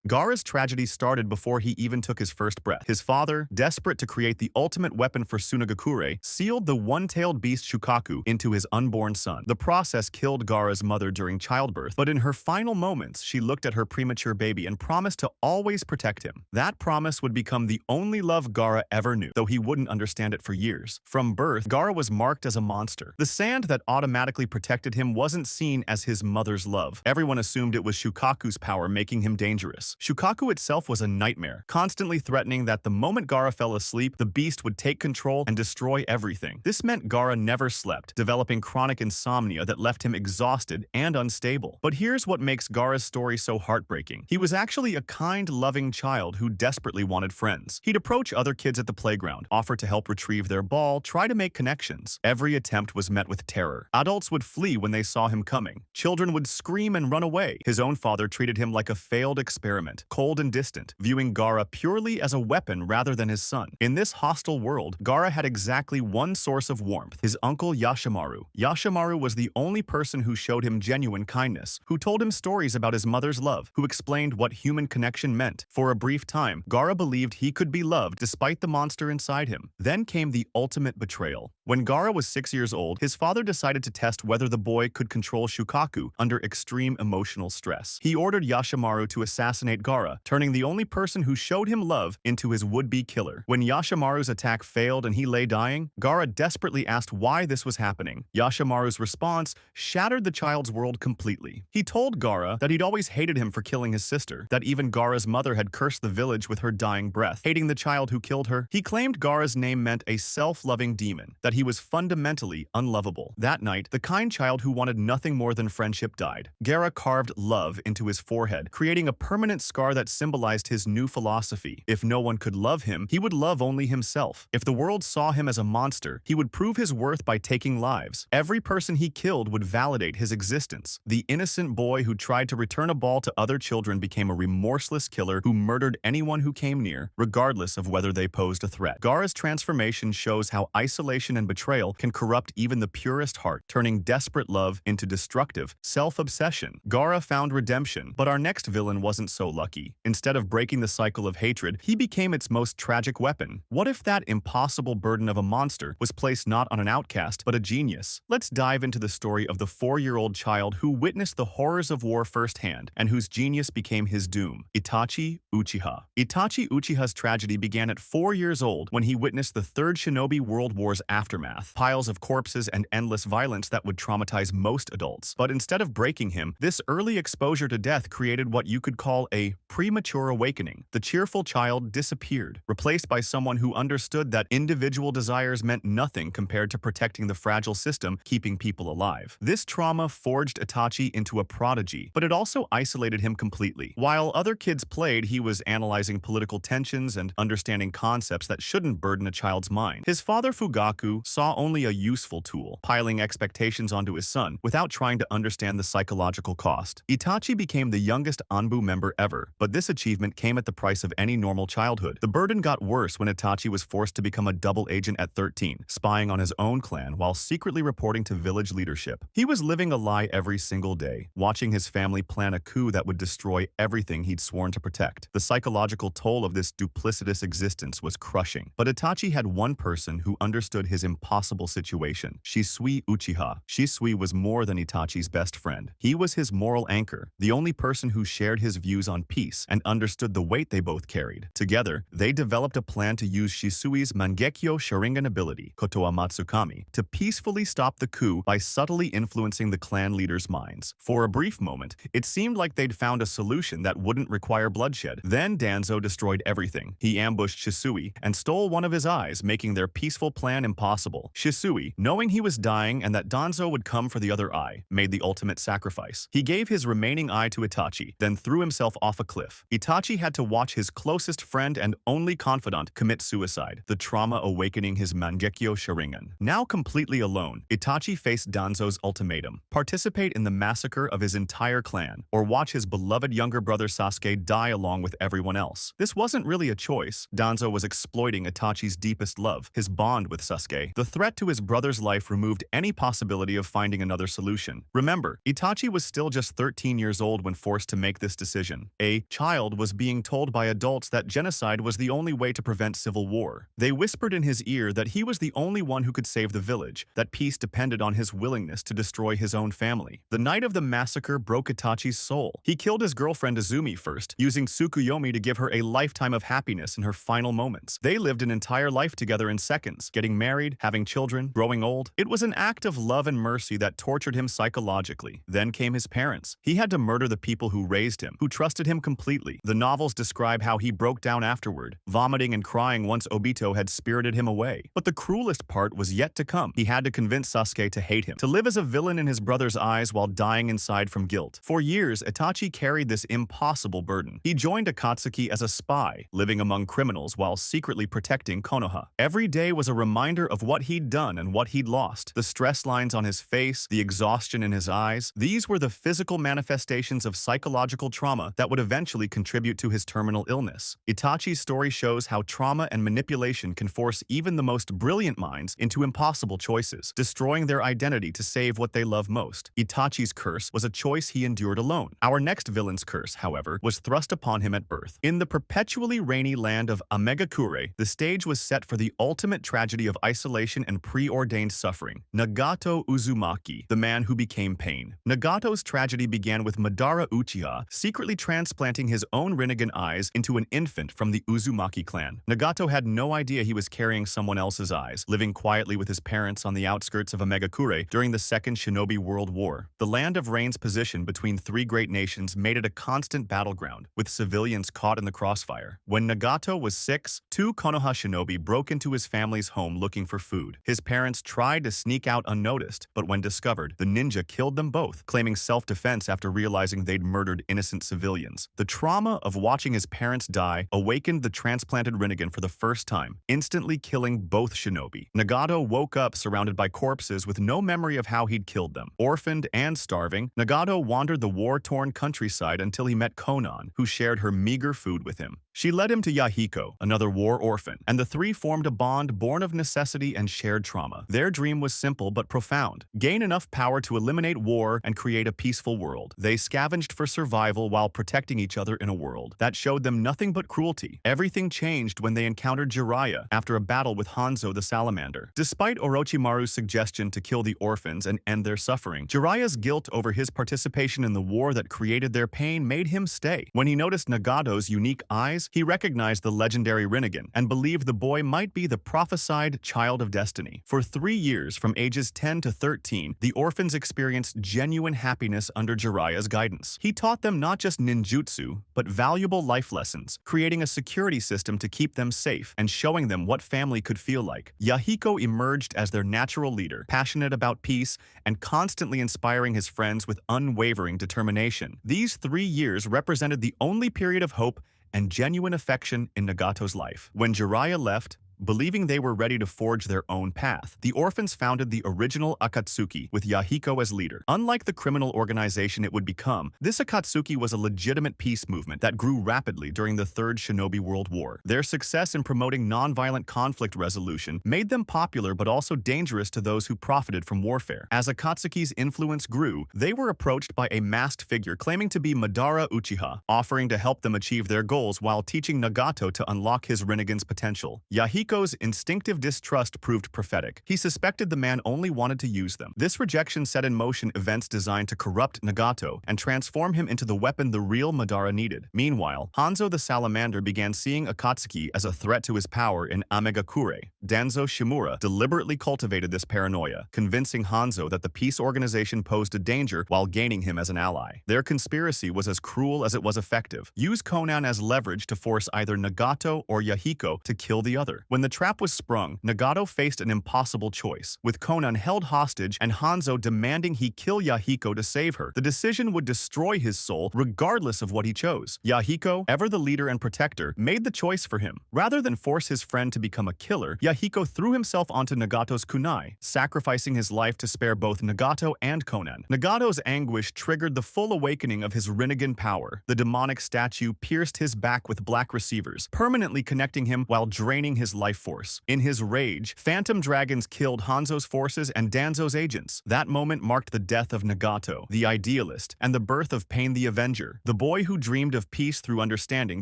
Gaara's tragedy started before he even took his first breath. His father, desperate to create the ultimate weapon for Tsunagakure, sealed the one-tailed beast Shukaku into his unborn son. The process killed Gaara's mother during childbirth, but in her final moments, she looked at her premature baby and promised to always protect him. That promise would become the only love Gaara ever knew, though he wouldn't understand it for years. From birth, Gaara was marked as a monster. The sand that automatically protected him wasn't seen as his mother's love. Everyone assumed it was Shukaku's power making him dangerous. Shukaku itself was a nightmare, constantly threatening that the moment Gaara fell asleep, the beast would take control and destroy everything. This meant Gaara never slept, developing chronic insomnia that left him exhausted and unstable. But here's what makes Gaara's story so heartbreaking. He was actually a kind, loving child who desperately wanted friends. He'd approach other kids at the playground, offer to help retrieve their ball, try to make connections. Every attempt was met with terror. Adults would flee when they saw him coming. Children would scream and run away. His own father treated him like a failed experiment, cold and distant, viewing Gaara purely as a weapon rather than his son. In this hostile world, Gaara had exactly one source of warmth, his uncle Yashimaru. Yashimaru was the only person who showed him genuine kindness, who told him stories about his mother's love, who explained what human connection meant. For a brief time, Gaara believed he could be loved despite the monster inside him. Then came the ultimate betrayal. When Gaara was 6 years old, his father decided to test whether the boy could control Shukaku under extreme emotional stress. He ordered Yashimaru to assassinate Gaara, turning the only person who showed him love into his would-be killer. When Yashimaru's attack failed and he lay dying, Gaara desperately asked why this was happening. Yashimaru's response shattered the child's world completely. He told Gaara that he'd always hated him for killing his sister, that even Gaara's mother had cursed the village with her dying breath, hating the child who killed her. He claimed Gaara's name meant a self-loving demon, that he was fundamentally unlovable. That night, the kind child who wanted nothing more than friendship died. Gaara carved love into his forehead, creating a permanent scar that symbolized his new philosophy. If no one could love him, he would love only himself. If the world saw him as a monster, he would prove his worth by taking lives. Every person he killed would validate his existence. The innocent boy who tried to return a ball to other children became a remorseless killer who murdered anyone who came near, regardless of whether they posed a threat. Gaara's transformation shows how isolation and betrayal can corrupt even the purest heart, turning desperate love into destructive self-obsession. Gaara found redemption, but our next villain wasn't so lucky. Instead of breaking the cycle of hatred, he became its most tragic weapon. What if that impossible burden of a monster was placed not on an outcast, but a genius? Let's dive into the story of the 4-year-old child who witnessed the horrors of war firsthand and whose genius became his doom. Itachi Uchiha. Itachi Uchiha's tragedy began at 4 years old when he witnessed the Third Shinobi World War's aftermath, piles of corpses and endless violence that would traumatize most adults. But instead of breaking him, this early exposure to death created what you could call a premature awakening. The cheerful child disappeared, replaced by someone who understood that individual desires meant nothing compared to protecting the fragile system keeping people alive. This trauma forged Itachi into a prodigy, but it also isolated him completely. While other kids played, he was analyzing political tensions and understanding concepts that shouldn't burden a child's mind. His father Fugaku saw only a useful tool, piling expectations onto his son without trying to understand the psychological cost. Itachi became the youngest Anbu member ever, but this achievement came at the price of any normal childhood. The burden got worse when Itachi was forced to become a double agent at 13, spying on his own clan while secretly reporting to village leadership. He was living a lie every single day, watching his family plan a coup that would destroy everything he'd sworn to protect. The psychological toll of this duplicitous existence was crushing, but Itachi had one person who understood his impossible situation: Shisui Uchiha. Shisui was more than Itachi's best friend. He was his moral anchor, the only person who shared his views on peace and understood the weight they both carried. Together, they developed a plan to use Shisui's Mangekyo Sharingan ability, Kotoa Matsukami, to peacefully stop the coup by subtly influencing the clan leaders' minds. For a brief moment, it seemed like they'd found a solution that wouldn't require bloodshed. Then Danzo destroyed everything. He ambushed Shisui and stole one of his eyes, making their peaceful plan impossible. Shisui, knowing he was dying and that Danzo would come for the other eye, made the ultimate sacrifice. He gave his remaining eye to Itachi, then threw himself off a cliff. Itachi had to watch his closest friend and only confidant commit suicide, the trauma awakening his Mangekyo Sharingan. Now completely alone, Itachi faced Danzo's ultimatum: participate in the massacre of his entire clan, or watch his beloved younger brother Sasuke die along with everyone else. This wasn't really a choice. Danzo was exploiting Itachi's deepest love, his bond with Sasuke. The threat to his brother's life removed any possibility of finding another solution. Remember, Itachi was still just 13 years old when forced to make this decision. a child was being told by adults that genocide was the only way to prevent civil war. They whispered in his ear that he was the only one who could save the village, that peace depended on his willingness to destroy his own family. The night of the massacre broke Itachi's soul. He killed his girlfriend Izumi first, using Tsukuyomi to give her a lifetime of happiness in her final moments. They lived an entire life together in seconds, getting married, having children, growing old. It was an act of love and mercy that tortured him psychologically. Then came his parents. He had to murder the people who raised him, who trusted him completely. The novels describe how he broke down afterward, vomiting and crying once Obito had spirited him away. But the cruelest part was yet to come. He had to convince Sasuke to hate him, to live as a villain in his brother's eyes while dying inside from guilt. For years, Itachi carried this impossible burden. He joined Akatsuki as a spy, living among criminals while secretly protecting Konoha. Every day was a reminder of what he'd done and what he'd lost. The stress lines on his face, the exhaustion in his eyes, these were the physical manifestations of psychological trauma that would eventually contribute to his terminal illness. Itachi's story shows how trauma and manipulation can force even the most brilliant minds into impossible choices, destroying their identity to save what they love most. Itachi's curse was a choice he endured alone. Our next villain's curse, however, was thrust upon him at birth. In the perpetually rainy land of Amegakure, the stage was set for the ultimate tragedy of isolation and preordained suffering. Nagato Uzumaki, the man who became pain. Nagato's tragedy began with Madara Uchiha secretly transplanting his own Rinnegan eyes into an infant from the Uzumaki clan. Nagato had no idea he was carrying someone else's eyes, living quietly with his parents on the outskirts of Amegakure during the Second Shinobi World War. The land of Rain's position between three great nations made it a constant battleground, with civilians caught in the crossfire. When Nagato was 6, two Konoha shinobi broke into his family's home looking for food. His parents tried to sneak out unnoticed, but when discovered, the ninja killed them both, claiming self-defense after realizing they'd murdered innocent civilians. The trauma of watching his parents die awakened the transplanted Rinnegan for the first time, instantly killing both shinobi. Nagato woke up surrounded by corpses with no memory of how he'd killed them. Orphaned and starving, Nagato wandered the war-torn countryside until he met Konan, who shared her meager food with him. She led him to Yahiko, another war orphan, and the three formed a bond born of necessity and shared trauma. Their dream was simple but profound: gain enough power to eliminate war and create a peaceful world. They scavenged for survival while protecting each other in a world that showed them nothing but cruelty. Everything changed when they encountered Jiraiya after a battle with Hanzo the Salamander. Despite Orochimaru's suggestion to kill the orphans and end their suffering, Jiraiya's guilt over his participation in the war that created their pain made him stay. When he noticed Nagato's unique eyes, he recognized the legendary Rinnegan and believed the boy might be the prophesied child of destiny. For 3 years, from ages 10 to 13, the orphans experienced genuine happiness under Jiraiya's guidance. He taught them not just ninjutsu, but valuable life lessons, creating a security system to keep them safe and showing them what family could feel like. Yahiko emerged as their natural leader, passionate about peace and constantly inspiring his friends with unwavering determination. These 3 years represented the only period of hope and genuine affection in Nagato's life. When Jiraiya left, believing they were ready to forge their own path, the orphans founded the original Akatsuki, with Yahiko as leader. Unlike the criminal organization it would become, this Akatsuki was a legitimate peace movement that grew rapidly during the Third Shinobi World War. Their success in promoting nonviolent conflict resolution made them popular but also dangerous to those who profited from warfare. As Akatsuki's influence grew, they were approached by a masked figure claiming to be Madara Uchiha, offering to help them achieve their goals while teaching Nagato to unlock his Rinnegan's potential. Yahiko's instinctive distrust proved prophetic. He suspected the man only wanted to use them. This rejection set in motion events designed to corrupt Nagato and transform him into the weapon the real Madara needed. Meanwhile, Hanzo the Salamander began seeing Akatsuki as a threat to his power in Amegakure. Danzo Shimura deliberately cultivated this paranoia, convincing Hanzo that the peace organization posed a danger while gaining him as an ally. Their conspiracy was as cruel as it was effective. Use Konan as leverage to force either Nagato or Yahiko to kill the other. When the trap was sprung, Nagato faced an impossible choice, with Konan held hostage and Hanzo demanding he kill Yahiko to save her. The decision would destroy his soul regardless of what he chose. Yahiko, ever the leader and protector, made the choice for him. Rather than force his friend to become a killer, Yahiko threw himself onto Nagato's kunai, sacrificing his life to spare both Nagato and Konan. Nagato's anguish triggered the full awakening of his Rinnegan power. The demonic statue pierced his back with black receivers, permanently connecting him while draining his life life force. In his rage, phantom dragons killed Hanzo's forces and Danzo's agents. That moment marked the death of Nagato, the idealist, and the birth of Pain the Avenger. The boy who dreamed of peace through understanding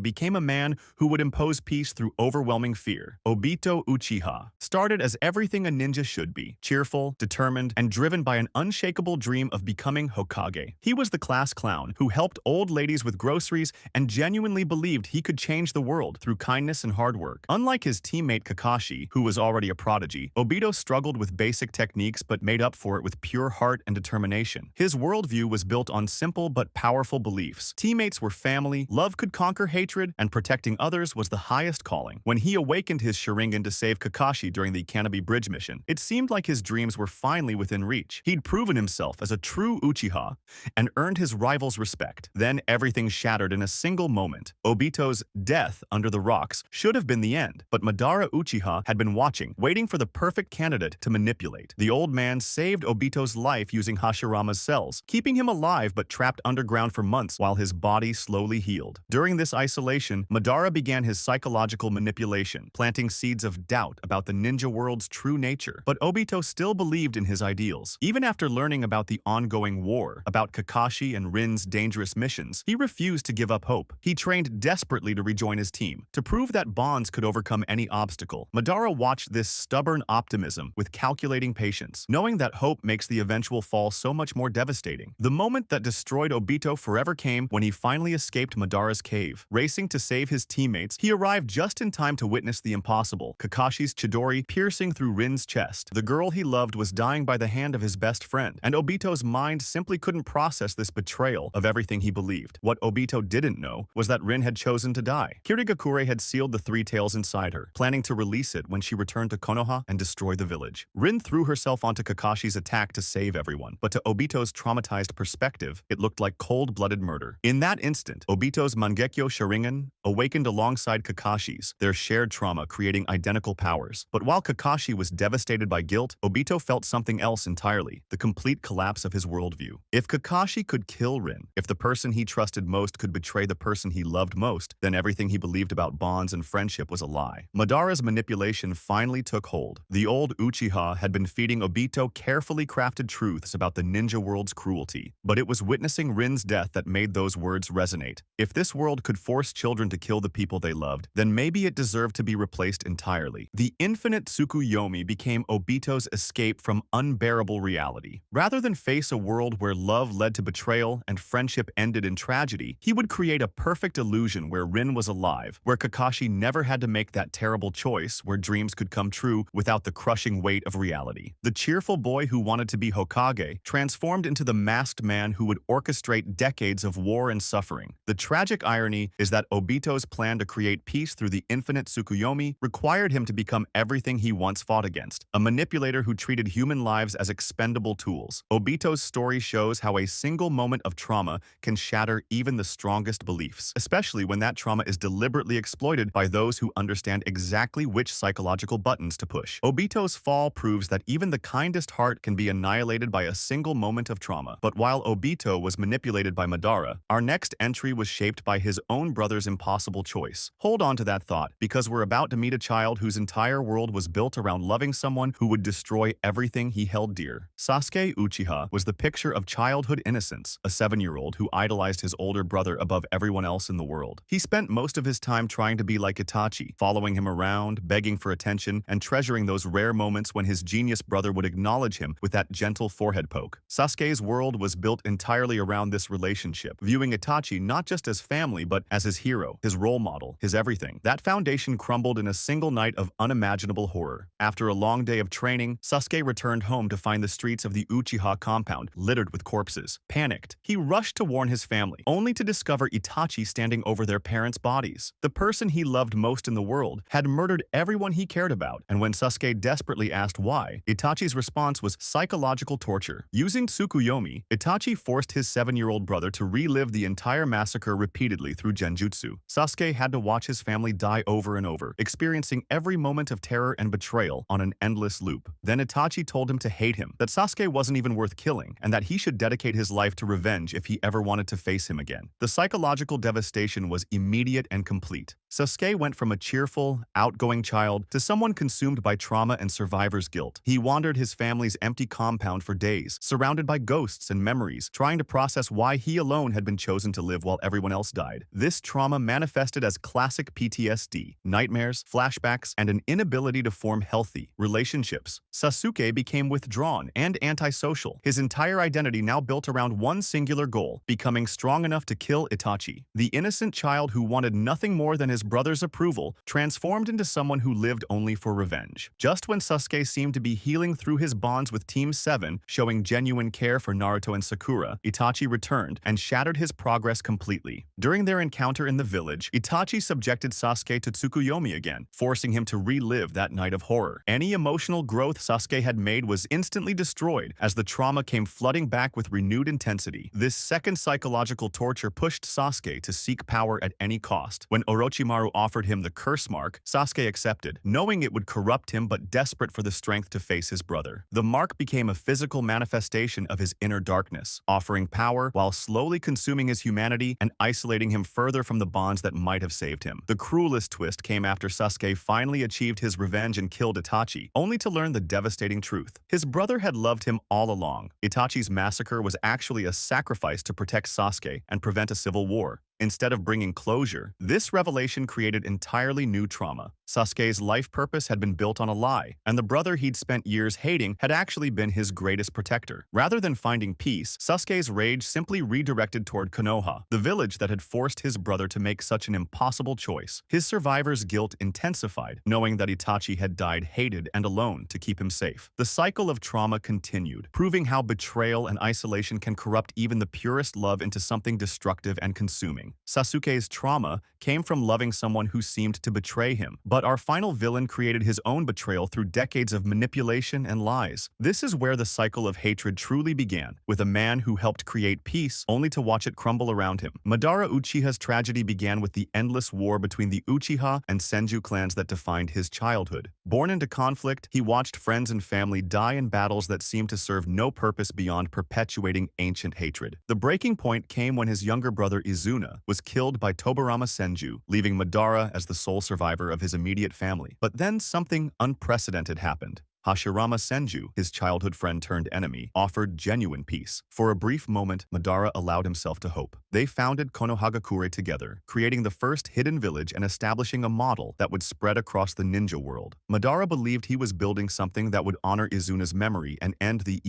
became a man who would impose peace through overwhelming fear. Obito Uchiha started as everything a ninja should be: cheerful, determined, and driven by an unshakable dream of becoming Hokage. He was the class clown who helped old ladies with groceries and genuinely believed he could change the world through kindness and hard work. Unlike his teammate Kakashi, who was already a prodigy, Obito struggled with basic techniques but made up for it with pure heart and determination. His worldview was built on simple but powerful beliefs. Teammates were family, love could conquer hatred, and protecting others was the highest calling. When he awakened his Sharingan to save Kakashi during the Canopy Bridge mission, it seemed like his dreams were finally within reach. He'd proven himself as a true Uchiha and earned his rival's respect. Then everything shattered in a single moment. Obito's death under the rocks should have been the end, but Madara Uchiha had been watching, waiting for the perfect candidate to manipulate. The old man saved Obito's life using Hashirama's cells, keeping him alive but trapped underground for months while his body slowly healed. During this isolation, Madara began his psychological manipulation, planting seeds of doubt about the ninja world's true nature. But Obito still believed in his ideals. Even after learning about the ongoing war, about Kakashi and Rin's dangerous missions, he refused to give up hope. He trained desperately to rejoin his team, to prove that bonds could overcome any obstacle. Madara watched this stubborn optimism with calculating patience, knowing that hope makes the eventual fall so much more devastating. The moment that destroyed Obito forever came when he finally escaped Madara's cave. Racing to save his teammates, he arrived just in time to witness the impossible: Kakashi's Chidori piercing through Rin's chest. The girl he loved was dying by the hand of his best friend, and Obito's mind simply couldn't process this betrayal of everything he believed. What Obito didn't know was that Rin had chosen to die. Kirigakure had sealed the three tails inside her, planning to release it when she returned to Konoha and destroy the village. Rin threw herself onto Kakashi's attack to save everyone, but to Obito's traumatized perspective, it looked like cold-blooded murder. In that instant, Obito's Mangekyo Sharingan awakened alongside Kakashi's, their shared trauma creating identical powers. But while Kakashi was devastated by guilt, Obito felt something else entirely: the complete collapse of his worldview. If Kakashi could kill Rin, if the person he trusted most could betray the person he loved most, then everything he believed about bonds and friendship was a lie. Madara's manipulation finally took hold. The old Uchiha had been feeding Obito carefully crafted truths about the ninja world's cruelty, but it was witnessing Rin's death that made those words resonate. If this world could force children to kill the people they loved, then maybe it deserved to be replaced entirely. The infinite Tsukuyomi became Obito's escape from unbearable reality. Rather than face a world where love led to betrayal and friendship ended in tragedy, he would create a perfect illusion where Rin was alive, where Kakashi never had to make that terrible choice, where dreams could come true without the crushing weight of reality. The cheerful boy who wanted to be Hokage transformed into the masked man who would orchestrate decades of war and suffering. The tragic irony is that Obito's plan to create peace through the infinite Tsukuyomi required him to become everything he once fought against: a manipulator who treated human lives as expendable tools. Obito's story shows how a single moment of trauma can shatter even the strongest beliefs, especially when that trauma is deliberately exploited by those who understand exactly which psychological buttons to push. Obito's fall proves that even the kindest heart can be annihilated by a single moment of trauma. But while Obito was manipulated by Madara, our next entry was shaped by his own brother's impossible choice. Hold on to that thought, because we're about to meet a child whose entire world was built around loving someone who would destroy everything he held dear. Sasuke Uchiha was the picture of childhood innocence, a 7-year-old who idolized his older brother above everyone else in the world. He spent most of his time trying to be like Itachi, following him around, begging for attention, and treasuring those rare moments when his genius brother would acknowledge him with that gentle forehead poke. Sasuke's world was built entirely around this relationship, viewing Itachi not just as family but as his hero, his role model, his everything. That foundation crumbled in a single night of unimaginable horror. After a long day of training, Sasuke returned home to find the streets of the Uchiha compound littered with corpses. Panicked, he rushed to warn his family, only to discover Itachi standing over their parents' bodies. The person he loved most in the world had murdered everyone he cared about, and when Sasuke desperately asked why, Itachi's response was psychological torture. Using Tsukuyomi, Itachi forced his 7-year-old brother to relive the entire massacre repeatedly through genjutsu. Sasuke had to watch his family die over and over, experiencing every moment of terror and betrayal on an endless loop. Then Itachi told him to hate him, that Sasuke wasn't even worth killing, and that he should dedicate his life to revenge if he ever wanted to face him again. The psychological devastation was immediate and complete. Sasuke went from a cheerful, outgoing outgoing child to someone consumed by trauma and survivor's guilt. He wandered his family's empty compound for days, surrounded by ghosts and memories, trying to process why he alone had been chosen to live while everyone else died. This trauma manifested as classic PTSD, nightmares, flashbacks, and an inability to form healthy relationships. Sasuke became withdrawn and antisocial, his entire identity now built around one singular goal, becoming strong enough to kill Itachi. The innocent child who wanted nothing more than his brother's approval transformed into someone who lived only for revenge. Just when Sasuke seemed to be healing through his bonds with Team 7, showing genuine care for Naruto and Sakura, Itachi returned and shattered his progress completely. During their encounter in the village, Itachi subjected Sasuke to Tsukuyomi again, forcing him to relive that night of horror. Any emotional growth Sasuke had made was instantly destroyed as the trauma came flooding back with renewed intensity. This second psychological torture pushed Sasuke to seek power at any cost. When Orochimaru offered him the curse mark, Sasuke accepted, knowing it would corrupt him but desperate for the strength to face his brother. The mark became a physical manifestation of his inner darkness, offering power while slowly consuming his humanity and isolating him further from the bonds that might have saved him. The cruelest twist came after Sasuke finally achieved his revenge and killed Itachi, only to learn the devastating truth. His brother had loved him all along. Itachi's massacre was actually a sacrifice to protect Sasuke and prevent a civil war. Instead of bringing closure, this revelation created entirely new trauma. Sasuke's life purpose had been built on a lie, and the brother he'd spent years hating had actually been his greatest protector. Rather than finding peace, Sasuke's rage simply redirected toward Konoha, the village that had forced his brother to make such an impossible choice. His survivor's guilt intensified, knowing that Itachi had died hated and alone to keep him safe. The cycle of trauma continued, proving how betrayal and isolation can corrupt even the purest love into something destructive and consuming. Sasuke's trauma came from loving someone who seemed to betray him, but our final villain created his own betrayal through decades of manipulation and lies. This is where the cycle of hatred truly began, with a man who helped create peace only to watch it crumble around him. Madara Uchiha's tragedy began with the endless war between the Uchiha and Senju clans that defined his childhood. Born into conflict, he watched friends and family die in battles that seemed to serve no purpose beyond perpetuating ancient hatred. The breaking point came when his younger brother Izuna was killed by Tobirama Senju, leaving Madara as the sole survivor of his immediate family. But then something unprecedented happened. Hashirama Senju, his childhood friend turned enemy, offered genuine peace. For a brief moment, Madara allowed himself to hope. They founded Konohagakure together, creating the first hidden village and establishing a model that would spread across the ninja world. Madara believed he was building something that would honor Izuna's memory and end the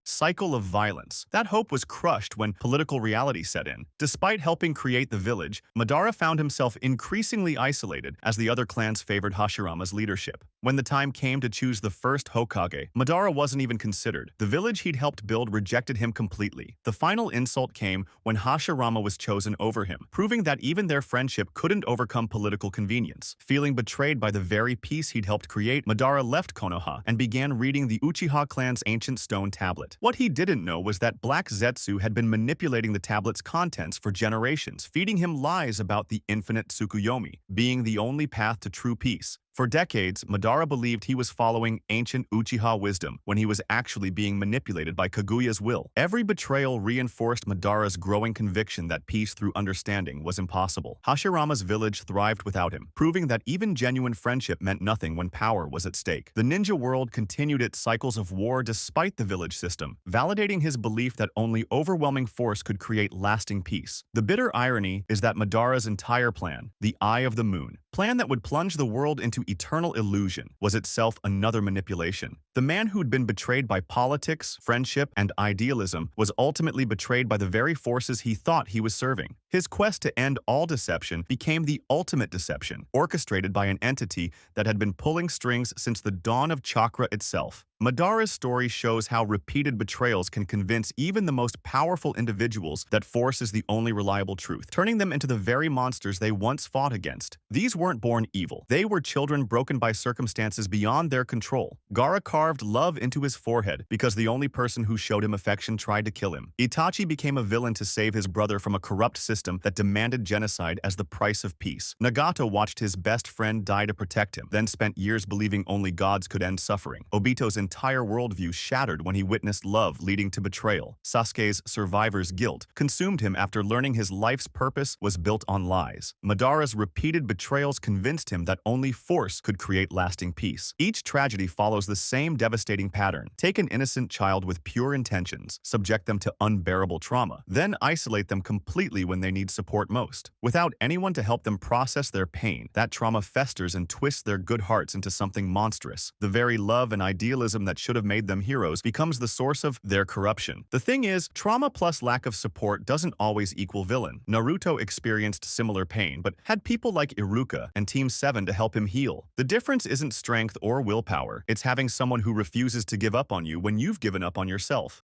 cycle of violence. That hope was crushed when political reality set in. Despite helping create the village, Madara found himself increasingly isolated as the other clans favored Hashirama's leadership. When the time came to choose the first Hokage, Madara wasn't even considered. The village he'd helped build rejected him completely. The final insult came when Hashirama was chosen over him, proving that even their friendship couldn't overcome political convenience. Feeling betrayed by the very peace he'd helped create, Madara left Konoha and began reading the Uchiha clan's ancient stone tablet. What he didn't know was that Black Zetsu had been manipulating the tablet's contents for generations, feeding him lies about the infinite Tsukuyomi being the only path to true peace. For decades, Madara believed he was following ancient Uchiha wisdom when he was actually being manipulated by Kaguya's will. Every betrayal reinforced Madara's growing conviction that peace through understanding was impossible. Hashirama's village thrived without him, proving that even genuine friendship meant nothing when power was at stake. The ninja world continued its cycles of war despite the village system, validating his belief that only overwhelming force could create lasting peace. The bitter irony is that Madara's entire plan, the Eye of the Moon, plan that would plunge the world into eternal illusion, was itself another manipulation. The man who'd been betrayed by politics, friendship, and idealism was ultimately betrayed by the very forces he thought he was serving. His quest to end all deception became the ultimate deception, orchestrated by an entity that had been pulling strings since the dawn of chakra itself. Madara's story shows how repeated betrayals can convince even the most powerful individuals that force is the only reliable truth, turning them into the very monsters they once fought against. These weren't born evil. They were children broken by circumstances beyond their control. Gaara carved love into his forehead because the only person who showed him affection tried to kill him. Itachi became a villain to save his brother from a corrupt system system that demanded genocide as the price of peace. Nagato watched his best friend die to protect him, then spent years believing only gods could end suffering. Obito's entire worldview shattered when he witnessed love leading to betrayal. Sasuke's survivor's guilt consumed him after learning his life's purpose was built on lies. Madara's repeated betrayals convinced him that only force could create lasting peace. Each tragedy follows the same devastating pattern. Take an innocent child with pure intentions, subject them to unbearable trauma, then isolate them completely when they need support most. Without anyone to help them process their pain, that trauma festers and twists their good hearts into something monstrous. The very love and idealism that should have made them heroes becomes the source of their corruption. The thing is, trauma plus lack of support doesn't always equal villain. Naruto experienced similar pain, but had people like Iruka and Team 7 to help him heal. The difference isn't strength or willpower, it's having someone who refuses to give up on you when you've given up on yourself.